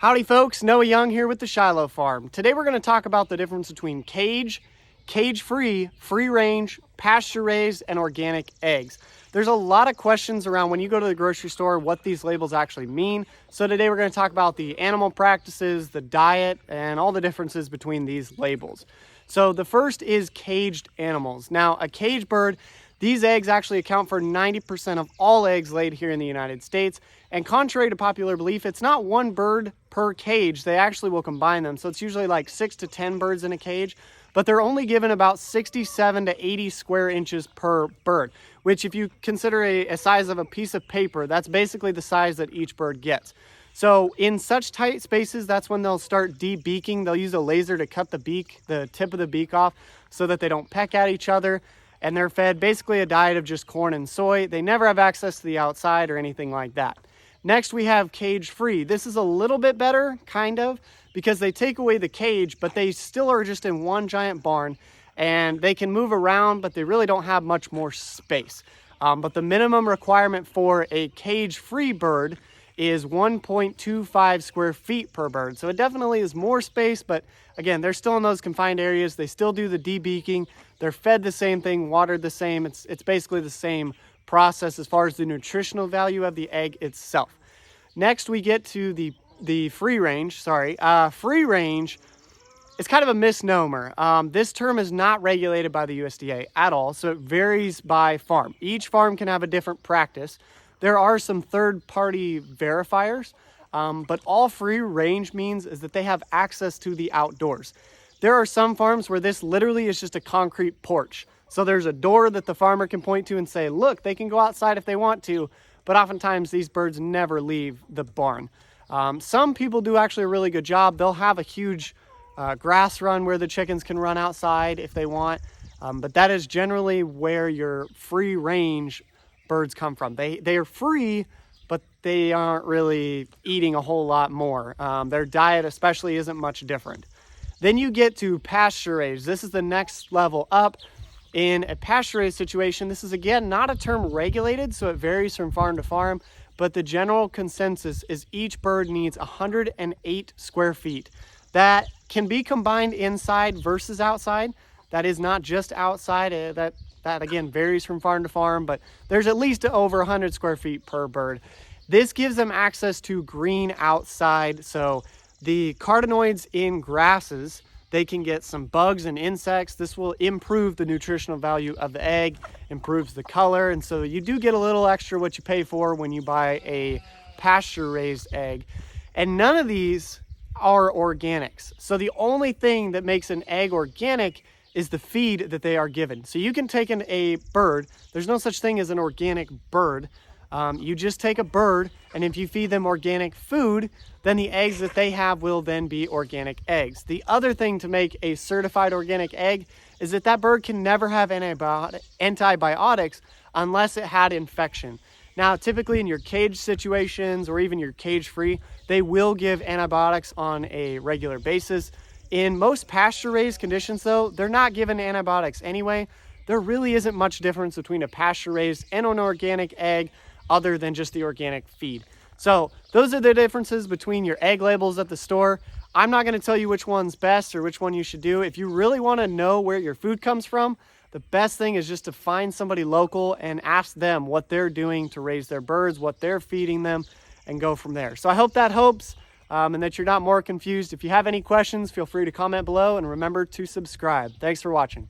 Howdy folks, Noah Young here with the Shiloh Farm. Today we're going to talk about the difference between cage, cage-free, free-range, pasture-raised, and organic eggs. There's a lot of questions around when you go to the grocery store what these labels actually mean. So today we're going to talk about the animal practices, the diet, and all the differences between these labels. So the first is caged animals. Now a caged bird, these eggs actually account for 90% of all eggs laid here in the United States. And contrary to popular belief, it's not one bird per cage. They actually will combine them. So it's usually like 6 to 10 birds in a cage, but they're only given about 67 to 80 square inches per bird, which if you consider a size of a piece of paper, that's basically the size that each bird gets. So in such tight spaces, that's when they'll start debeaking. They'll use a laser to cut the tip of the beak off so that they don't peck at each other. And they're fed basically a diet of just corn and soy. They never have access to the outside or anything like that. Next, we have cage free. This is a little bit better, kind of, because they take away the cage, but they still are just in one giant barn and they can move around, but they really don't have much more space. But the minimum requirement for a cage free bird is 1.25 square feet per bird. So it definitely is more space, but again, they're still in those confined areas. They still do the debeaking. They're fed the same thing, watered the same. It's basically the same process as far as the nutritional value of the egg itself. Next, we get to the free range. Free range is kind of a misnomer. This term is not regulated by the USDA at all, so it varies by farm. Each farm can have a different practice. There are some third-party verifiers, but all free range means is that they have access to the outdoors. There are some farms where this literally is just a concrete porch. So there's a door that the farmer can point to and say, look, they can go outside if they want to, but oftentimes these birds never leave the barn. Some people do actually a really good job. They'll have a huge grass run where the chickens can run outside if they want, but that is generally where your free range birds come from. They are free, but they aren't really eating a whole lot more. Their diet especially isn't much different. Then you get to pasture raised. This is the next level up. In a pasture raised situation, this is again not a term regulated, so it varies from farm to farm, but the general consensus is each bird needs 108 square feet. That can be combined inside versus outside. That is not just outside. That again varies from farm to farm, but there's at least over 100 square feet per bird. This gives them access to green outside, so the carotenoids in grasses, they can get some bugs and insects. This will improve the nutritional value of the egg, improves the color, and so you do get a little extra what you pay for when you buy a pasture raised egg. And none of these are organics. So the only thing that makes an egg organic is the feed that they are given. So you can take a bird, there's no such thing as an organic bird. You just take a bird, and if you feed them organic food, then the eggs that they have will then be organic eggs. The other thing to make a certified organic egg is that that bird can never have antibiotics unless it had infection. Now, typically in your cage situations or even your cage free, they will give antibiotics on a regular basis. In most pasture raised conditions though, they're not given antibiotics anyway. There really isn't much difference between a pasture raised and an organic egg other than just the organic feed. So those are the differences between your egg labels at the store. I'm not going to tell you which one's best or which one you should do. If you really want to know where your food comes from, the best thing is just to find somebody local and ask them what they're doing to raise their birds, what they're feeding them, and go from there. So I hope that helps and that you're not more confused. If you have any questions, feel free to comment below and remember to subscribe. Thanks for watching.